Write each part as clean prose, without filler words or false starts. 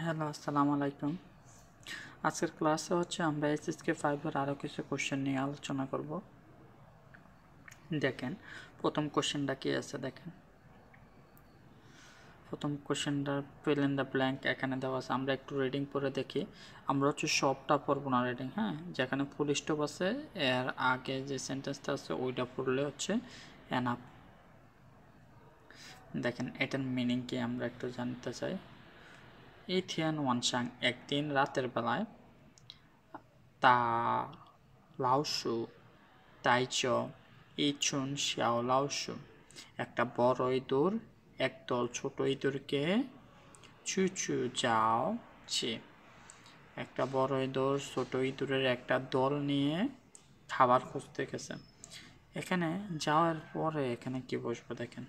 Hello, আসসালামু আলাইকুম। আজকের ক্লাসে আমরা এসএসকে 5 এর আরও কিছু কোশ্চেন নিয়ে আলোচনা করব। দেখেন প্রথম কোশ্চেনটা কি আছে। দেখেন প্রথম কোশ্চেনটা ফিল ইন দ্য ব্ল্যাঙ্ক এখানে দেওয়া আছে। আমরা একটু রিডিং পড়ে দেখি। আমরা সবটা পড়বো না রিডিং, হ্যাঁ। যেখানে ফুল স্টপ আছে এর আগে যে সেন্টেন্সটা আছে ওইটা পড়লে এনাফ। দেখেন এটার মিনিং কি আমরা একটু জানতে চাই। ইথিয়ান ওয়ানসাং একদিন রাতের বেলায় তা লাউসু তাইচ ইচুন শিয়াও লাউসু একটা বড় ইঁদুর একদল ছোট ইঁদুরকে চুচু যাও ছি একটা বড় ইঁদুর ছোট ইঁদুরের একটা দল নিয়ে খাবার খুঁজতে গেছে। এখানে যাওয়ার পরে এখানে কি বসবে দেখেন,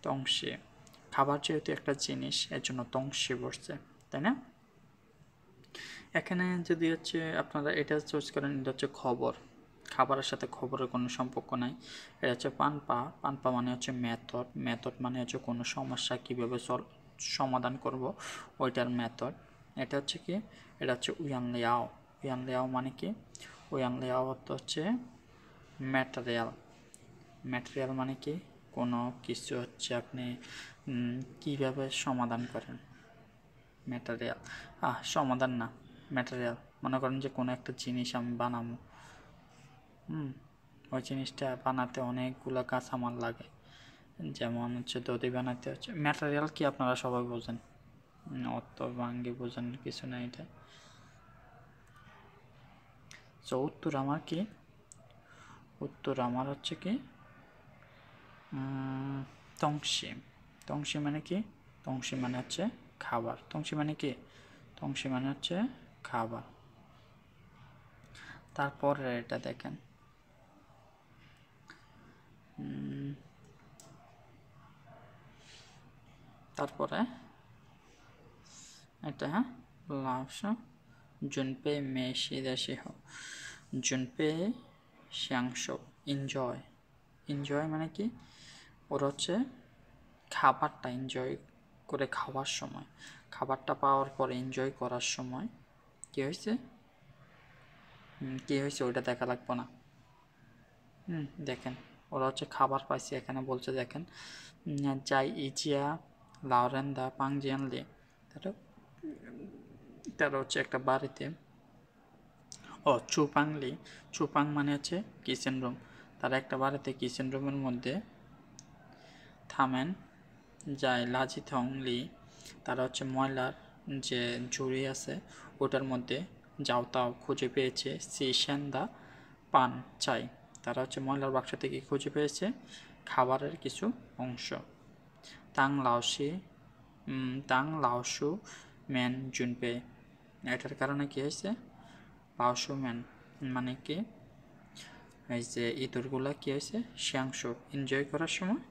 তংশে। খাবার যেহেতু একটা জিনিস এর জন্য তংশে বসছে, তাই না। এখানে যদি আপনারা এটা চুজ করেন, এটা খবর। খাবারের সাথে খবরের কোনো সম্পর্ক নাই। এটা পানপা। পানপা মানে মেথড। মেথড মানে কোনো সমস্যা কীভাবে সমাধান করব ওইটার মেথড। এটা কি, এটা উয়ান লেয়াও। উয়ান লেয়াও মানে কি, উয়ান লেয়াও অর্থ ম্যাটেরিয়াল। ম্যাটেরিয়াল মানে কি, কোনো কিছু আপনি কীভাবে সমাধান করেন। ম্যাটেরিয়াল সমাধান না, ম্যাটেরিয়াল। মনে করেন যে কোনো একটা জিনিস আমি বানাবো, ওই জিনিসটা বানাতে অনেকগুলো কাঁচামাল লাগে। যেমন দধি বানাতে ম্যাটেরিয়াল কি আপনারা সবাই বোঝেন, অত ভাঙ্গি বোঝেন কিছু না। এটা উত্তর আমার কি, উত্তর আমার কি তংশি। তংশি মানে কি, তংশি মানে খাবার। তংশি মানে কি, তংশি মানে খাবার। তারপরে এটা দেখেন, তারপরে এটা লাভস জুনপে মেশি দেশি হো জুনপে শ্যাংশ এনজয়। এনজয় মানে কি, ওরা খাবারটা এনজয় করে খাওয়ার সময়, খাবারটা পাওয়ার পর এনজয় করার সময় কি হয়েছে, কি হয়েছে ওইটা দেখা লাগবে না। দেখেন ওরা খাবার পাইছে। এখানে বলছে দেখেন, যাই ইজিয়া লাউরেন্দা পাংজিয়ানলি। তারা একটা বাড়িতে চুপাংলি। চুপাং মানে কিচেন রুম। তারা একটা বাড়িতে কিচেন রুমের মধ্যে থামেন যায় লাজি থংলি। তারা ময়লার যে ঝুড়ি আছে ওটার মধ্যে যাও তাও খুঁজে পেয়েছে সি সেন্দা পান চাই। তারা ময়লার বাক্স থেকে খুঁজে পেয়েছে খাবারের কিছু অংশ। তাং লাওসি তাং লাওসু ম্যান জুনপে। এটার কারণে কি হয়েছে, লাওসু ম্যান মানে কি, এই যে ইঁদুরগুলা কি হয়েছে শ্যাংশ এনজয় করার সময়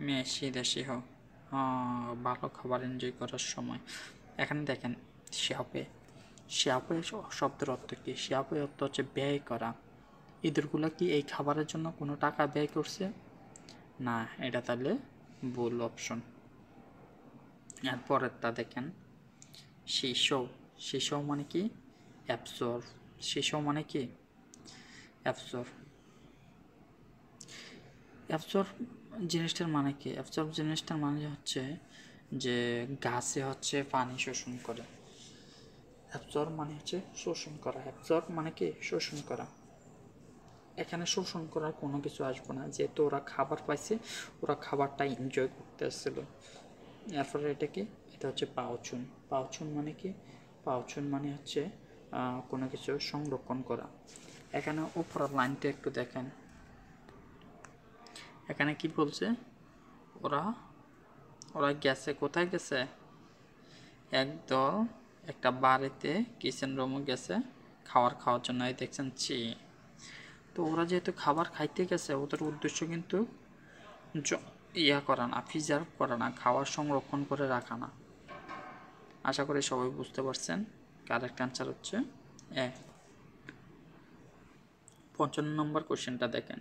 মেশি দেশি হোক ভালো খাবার এনজয় করার সময়। এখানে দেখেন শিয়াপে। শিয়াপে শব্দের অর্থ কি, শিয়াপে অর্থ ব্যয় করা। ইঁদুরগুলা কি এই খাবারের জন্য কোনো টাকা ব্যয় করছে না, এটা তাহলে ভুল অপশন। আর পরেরটা দেখেন শিশু। শিশু মানে কি, অ্যাবসর্ভ। শিশু মানে কি, অ্যাবসর্ভ। অ্যাবসর্ভ জিনিসটার মানে কি, অ্যাবসর্ভ জিনিসটার মানে যে গাছে পানি শোষণ করে। অ্যাবসর্ভ মানে শোষণ করা। অ্যাবসর্ভ মানে কি, শোষণ করা। এখানে শোষণ করার কোনো কিছু আসবে না, যেহেতু ওরা খাবার পাইছে, ওরা খাবারটা এনজয় করতে আসছিল। এরপরে এটা কি, এটা পাওচুন। পাওচুন মানে কি, পাওচুন মানে কোনো কিছু সংরক্ষণ করা। এখানে উপরের লাইনটা একটু দেখেন, এখানে কি বলছে, ওরা ওরা গেছে, কোথায় গেছে, একদল একটা বাড়িতে কিচেন রুমে গেছে খাওয়ার জন্য। এই দেখছেন চি। তো ওরা যেহেতু খাবার খাইতে গেছে, ওদের উদ্দেশ্য কিন্তু ইয়া করা না, প্রিজার্ভ করা না, খাওয়ার সংরক্ষণ করে রাখা না। আশা করি সবাই বুঝতে পারছেন। কারেক্ট অ্যান্সার এ। 55 নম্বর কোশ্চেনটা দেখেন,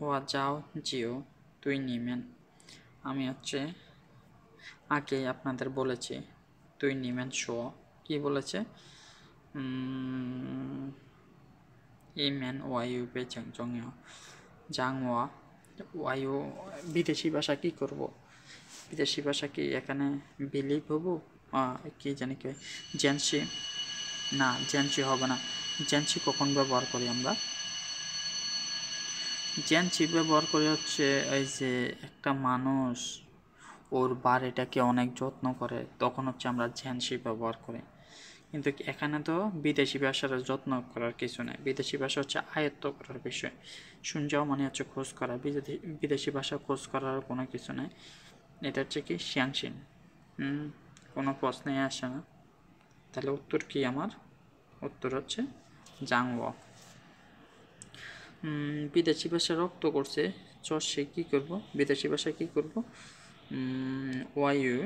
ওয়া যাও জিও তুই নিমেন। আমি হচ্ছে আগে আপনাদের বলেছি তুই নিমেন শো কি বলেছে ইমেন ওয়াইউ পেচেং জংয় জাংওয়া ওয়াইউ বিদেশি ভাষা কি করব, বিদেশি ভাষা কি এখানে বিলিভ হবো কি জানি কে জেন্সি, না জেন্সি হবে না। জেন্সি কখন ব্যবহার করি আমরা? জেন্সি ব্যবহার করি হচ্ছে এই যে একটা মানুষ ওর বাড়িটাকে অনেক যত্ন করে, তখন হচ্ছে আমরা জেন্সি ব্যবহার করি। কিন্তু এখানে তো বিদেশি ভাষার যত্ন করার কিছু নেই, বিদেশি ভাষা হচ্ছে আয়ত্ত করার বিষয়। শুনজাও মানে হচ্ছে খোঁজ করা, বিদেশি ভাষা খোঁজ করার কোনো কিছু নেই। এটা হচ্ছে কি শিয়াংশিন, কোনো প্রশ্নই আসে না। তাহলে উত্তর কি আমার? উত্তর হচ্ছে জাংওয়া। বিদেশি ভাষা রপ্ত করছে সে কী করব, বিদেশি ভাষা কী করব? ওয়াইউ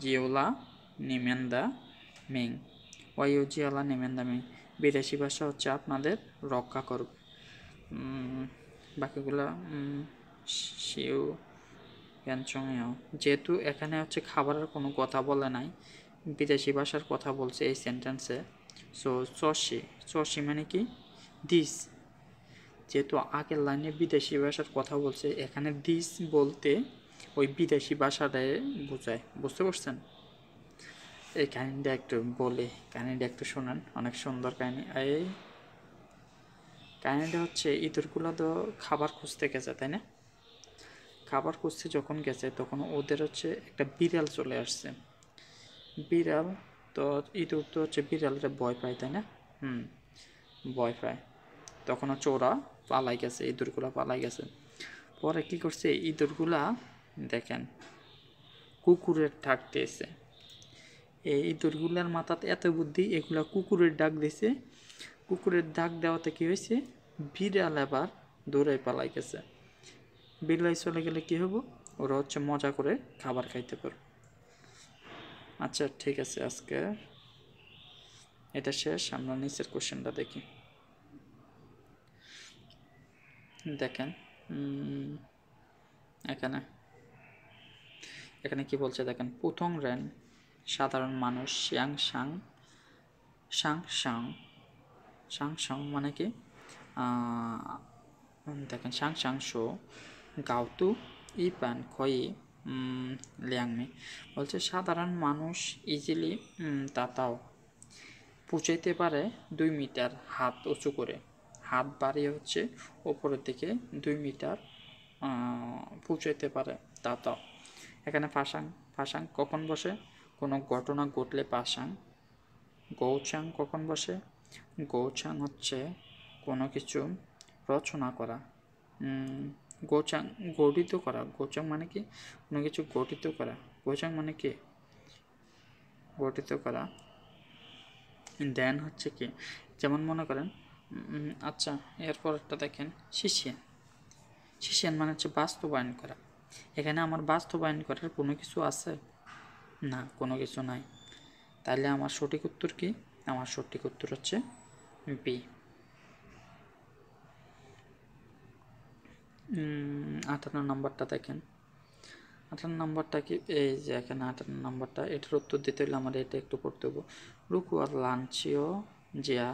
জিওলা নিমেন্দা মিং, ওয়াইউ জিওলা নিমেন্দা মিং, বিদেশি ভাষা হচ্ছে আপনাদের রক্ষা করবে। বাকিগুলো শিউ ক্যানচংয়েও, যেহেতু এখানে হচ্ছে খাবারের কোনো কথা বলে নাই, বিদেশি ভাষার কথা বলছে এই সেন্টেন্সে। সো চশি মানে কি দিস, যেহেতু আগের লাইনে বিদেশি ভাষার কথা বলছে, এখানে দিস বলতে ওই বিদেশি ভাষাটাই বোঝায়। বুঝতে পারছেন? এই কাহিনিটা একটু বলি, কাহিনিটা একটু শোনেন, অনেক সুন্দর কাহিনী। এই কাহিনিটা হচ্ছে ইঁদুরগুলো তো খাবার খুঁজতে গেছে, তাই না? খাবার খুঁজতে যখন গেছে তখন ওদের হচ্ছে একটা বিড়াল চলে আসছে। বিড়াল তো ইঁদুর তো হচ্ছে বিড়ালটা ভয় পায়, তাই না? ভয় পায়। তখন হচ্ছে ওরা পালাই গেছে, ইঁদুরগুলা পালাই গেছে। পরে কি করছে ইঁদুরগুলা, দেখেন কুকুরের ডাক দিয়েছে। এই ইঁদুরগুলার মাথাতে এত বুদ্ধি, এগুলা কুকুরের ডাক দিয়েছে। কুকুরের ডাক দেওয়াতে কি হয়েছে, বিড়াল আবার দৌড়ে পালাই গেছে। বিড়াল চলে গেলে কি হবো, ওরা হচ্ছে মজা করে খাবার খাইতে পারবে। আচ্ছা ঠিক আছে, আজকে এটা শেষ, আমরা নিচের কোশ্চেনটা দেখি। দেখেন এখানে এখানে কি বলছে দেখেন, প্রথম রেন সাধারণ মানুষ সাং মানে কি দেখেন শো গাউতু ইপান খয়ি লিয়াংমি, বলছে সাধারণ মানুষ ইজিলি তাতাও পৌঁছাইতে পারে 2 মিটার হাত উঁচু করে, হাত বাড়িয়ে হচ্ছে ওপরের দিকে 2 মিটার পৌঁছাইতে পারে তাতাও। এখানে পাশাং কখন বসে, কোনো ঘটনা ঘটলে পাশাং। গৌচাং কখন বসে, গৌচাং হচ্ছে কোনো কিছু রচনা করা, গোচাং গঠিত করা। গোচাং মানে কি কোনো কিছু গঠিত করা, গোচাং মানে কি গঠিত করা। দেন হচ্ছে কি, যেমন মনে করেন আচ্ছা এরপর একটা দেখেন শিশিয়ান মানে হচ্ছে বাস্তবায়ন করা। এখানে আমার বাস্তবায়ন করার কোনো কিছু আছে না, কোনো কিছু নাই। তাহলে আমার সঠিক উত্তর কি? আমার সঠিক উত্তর হচ্ছে বি। 58 নম্বরটা দেখেন, 58 নম্বরটা কি, এই যে এখানে 58 নম্বরটা, এটার উত্তর দিতে হলে আমার এটা একটু পড়তে হবে। রুকু আর লাঞ্চিও জিয়া,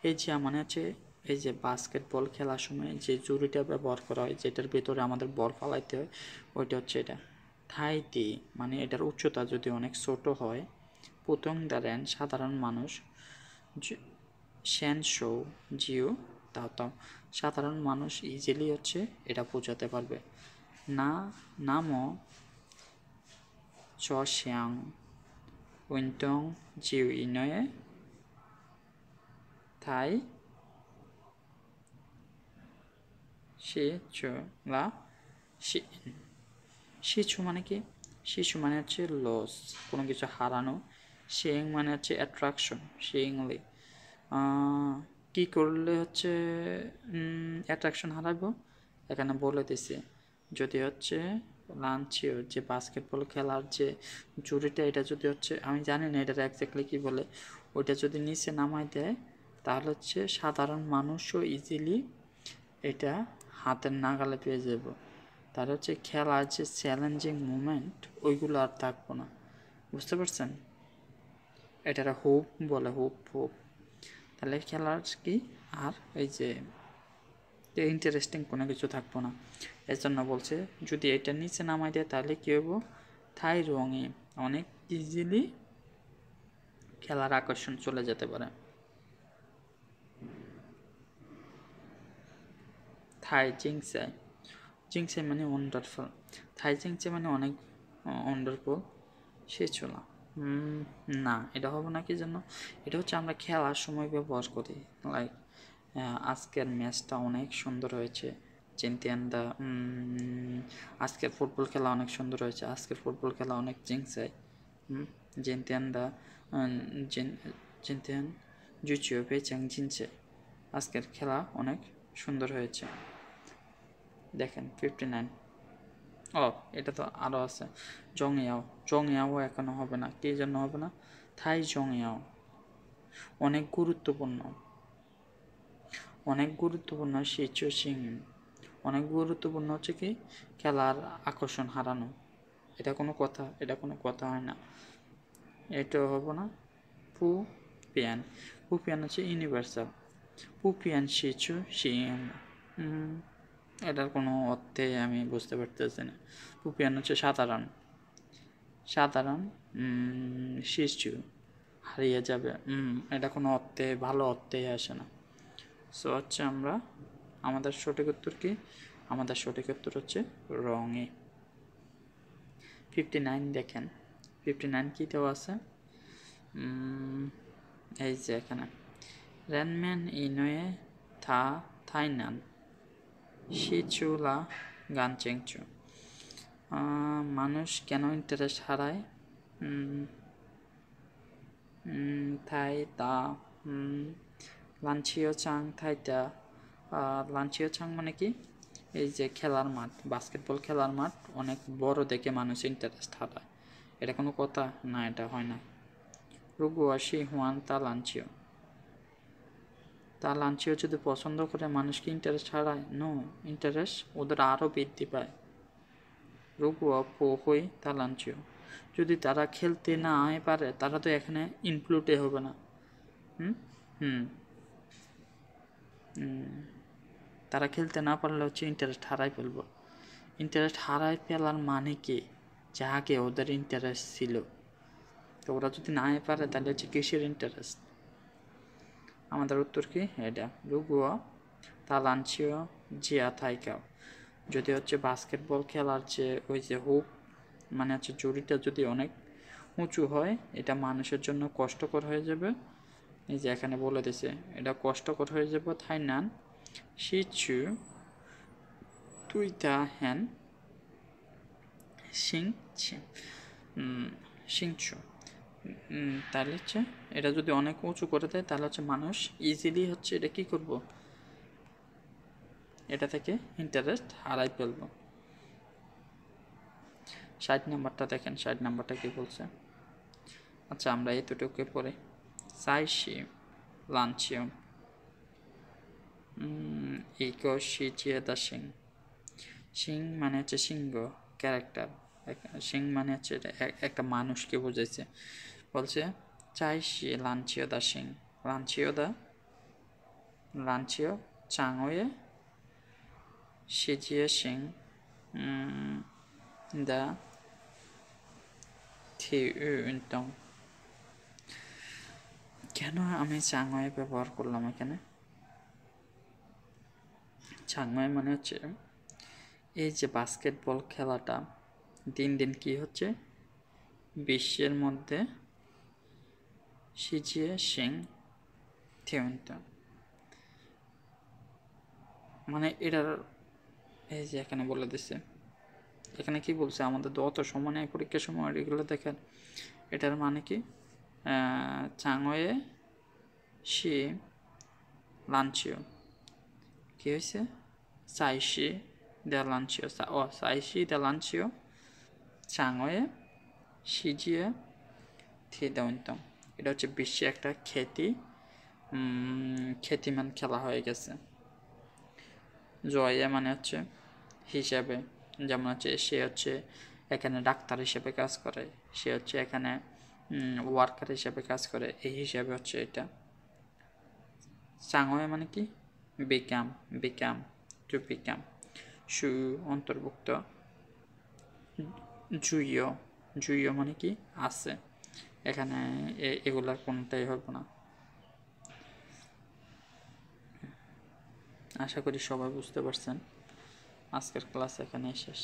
এই জিয়া মানে হচ্ছে এই যে বাস্কেটবল খেলার সময় যে জুড়িটা ব্যবহার করা হয়, যেটার ভেতরে আমাদের বল ফালাইতে হয়, ওইটা হচ্ছে এটা। থাইতি মানে এটার উচ্চতা যদি অনেক ছোট হয়। পুতং দারেন সাধারণ মানুষ, শ্যান শো জিও তাও সাধারণ মানুষ ইজিলি হচ্ছে এটা বোঝাতে পারবে। না নামও শ্যাং উইন্টং জিও ইনয়ে থাই শিচুলা শিশু মানে কি, শিশু মানে হচ্ছে লস, কোনো কিছু হারানো। শিং মানে হচ্ছে অ্যাট্রাকশন, শিংলি কী করলে হচ্ছে অ্যাট্রাকশন হারাবো, এখানে বলে দিছে। যদি হচ্ছে লাঞ্চিও যে বাস্কেটবল খেলার যে জুড়িটা, এটা যদি হচ্ছে আমি জানি না এটা এক্স্যাক্টলি কী বলে, ওইটা যদি নিচে নামাই দেয় তাহলে হচ্ছে সাধারণ মানুষও ইজিলি এটা হাতের নাগালে পেয়ে যাব। তার হচ্ছে খেলার যে চ্যালেঞ্জিং মুমেন্ট ওইগুলো আর থাকবো না, বুঝতে পারছেন? এটারা হোপ বলে, হোপ হোপ। তাহলে খেলার কি আর এই যে ইন্টারেস্টিং কোনো কিছু থাকবো না। এর জন্য বলছে যদি এটা নিচে নামাই দেয় তাহলে কী হবো, থাই রঙে অনেক ইজিলি খেলার আকর্ষণ চলে যেতে পারে। থাই জিংসাই, জিংসাই মানে ওয়ান্ডারফুল, থাই জিংসাই মানে অনেক ওয়ান্ডারফুল সে চলা। না, এটা হবে না। কি জন্য? এটা হচ্ছে আমরা খেলার সময় ব্যবহার করি। লাইক আজকের ম্যাচটা অনেক সুন্দর হয়েছে, চিন্তিয়ান্দা আজকের ফুটবল খেলা অনেক সুন্দর হয়েছে, আজকের ফুটবল খেলা অনেক জিংসাই, জিন্তিয়ান্দা জিন্তিয়ান জুচিও পেয়েছেন জিনছে, আজকের খেলা অনেক সুন্দর হয়েছে। দেখেন 59। ও এটা তো আরও আছে, জংয়াও, জংয়াও এখনো হবে না। কি জন্য হবে না? থাই জংয়াও অনেক গুরুত্বপূর্ণ, অনেক গুরুত্বপূর্ণ সিচুয়েশন, অনেক গুরুত্বপূর্ণ হচ্ছে কি খেলার আকর্ষণ হারানো। এটা কোনো কথা? এটা কোনো কথা হয় না, এটা হবে না। পু পিয়ান, পু পিয়ান হচ্ছে ইউনিভার্সাল, পু পিয়ান সিচু সিং, এটার কোনো অর্থে আমি বুঝতে পারতেছি না। পু পিয়ান হচ্ছে সাধারণ, সাধারণ শিশু হারিয়ে যাবে, এটা কোনো অর্থে ভালো অর্থেই আসে না। সো হচ্ছে আমরা আমাদের সঠিক উত্তর কি? আমাদের সঠিক উত্তর হচ্ছে রঙে। 59 দেখেন 59 কী দেওয়া আছে? এই যে এখানে রেনম্যান ইনোয়ে থা থাইনান শিচুলা গানচেংচু, মানুষ কেন ইন্টারেস্ট হারায়? থাই তা লাঞ্চিও চাং থাইটা, লাঞ্চিও চাং মানে কি? এই যে খেলার মাঠ, বাস্কেটবল খেলার মাঠ অনেক বড় দেখে মানুষ ইন্টারেস্ট হারায়, এটা কোনো কথা না, এটা হয় না। রুগুয়াশি হুয়ান তা লাঞ্চিও, তা লাঞ্চিও যদি পছন্দ করে মানুষ কি ইন্টারেস্ট হারায়? নো, ইন্টারেস্ট ওদের আরও বৃদ্ধি পায়। রুগুয়া পো হই তা লাঞ্চিও, যদি তারা খেলতে না পারে তারা তো এখানে ইনক্লুডে হবে না। তারা খেলতে না পারলে হচ্ছে ইন্টারেস্ট হারাই ফেলবো। ইন্টারেস্ট হারাই ফেলার মানে কি? যাকে ওদের ইন্টারেস্ট ছিল, তো ওরা যদি না পারে তাহলে হচ্ছে কিসের ইন্টারেস্ট? আমাদের উত্তর কি? এটা রুগুয়া তা লাঞ্চিও জিয়া থাইকাও, যদি হচ্ছে বাস্কেটবল খেলার যে ওই যে হুপ মানে হচ্ছে জড়িটা যদি অনেক উঁচু হয়, এটা মানুষের জন্য কষ্টকর হয়ে যাবে। এই যে এখানে বলে দিছে এটা কষ্টকর হয়ে যাবে। থাইনান শিচু তুই তা হ্যান সিং সিংচু, তাহলে হচ্ছে এটা যদি অনেক উঁচু করে দেয় তাহলে হচ্ছে মানুষ ইজিলি হচ্ছে এটা কী করব, এটা থেকে ইন্টারেস্ট হারাই ফেলব। 60 নাম্বারটা দেখেন, 60 নাম্বারটা কী বলছে? আচ্ছা আমরা এতটুকু পরে সাইশি লাঞ্চিয়ন ইকো শিচিয়েদা সিং, সিং মানে হচ্ছে সিংহ ক্যারেক্টার, সিং মানে হচ্ছে একটা মানুষকে বোঝাইছে। বলছে চাইশি লাঞ্চিও দা সিং, লাঞ্চিও দা লাঞ্চিও চাংওয়ে শিজিয়ে সিং দা থিউন্টং। কেন আমি চাংওয়ে ব্যবহার করলাম এখানে? চাংওয়ে মানে হচ্ছে এই যে বাস্কেটবল খেলাটা দিন দিন কি হচ্ছে বিশ্বের মধ্যে শিজিয়ে সিং থিউন্টং, মানে এটার এই যে এখানে বলে দিছে, এখানে কি বলছে আমাদের তো অত সময় নেই পরীক্ষার সময় এগুলো দেখেন। এটার মানে কি চাংওয়ে শি লাঞ্চিও কি হয়েছে সাইশি দে লাঞ্চিও, সাইশি দে লাঞ্চিও চাংওয়ে শিজিয়ে থিদাউন্তং, এটা হচ্ছে বিশ্বে একটা খ্যাতিমান খেলা হয়ে গেছে। জয়ে মানে হচ্ছে হিসাবে, যেমন হচ্ছে সে হচ্ছে এখানে ডাক্তার হিসেবে কাজ করে, সে হচ্ছে এখানে ওয়ার্কার হিসেবে কাজ করে, এই হিসাবে হচ্ছে এটা। চাঙয়ে মানে কি বিকাম, বিকাম টু বিকাম। সু অন্তর্ভুক্ত, জুইও, জুইও মানে কি আছে, এখানে এগুলার কোনটাই হবে না। আশা করি সবাই বুঝতে পারছেন। আজকের ক্লাস এখানেই শেষ।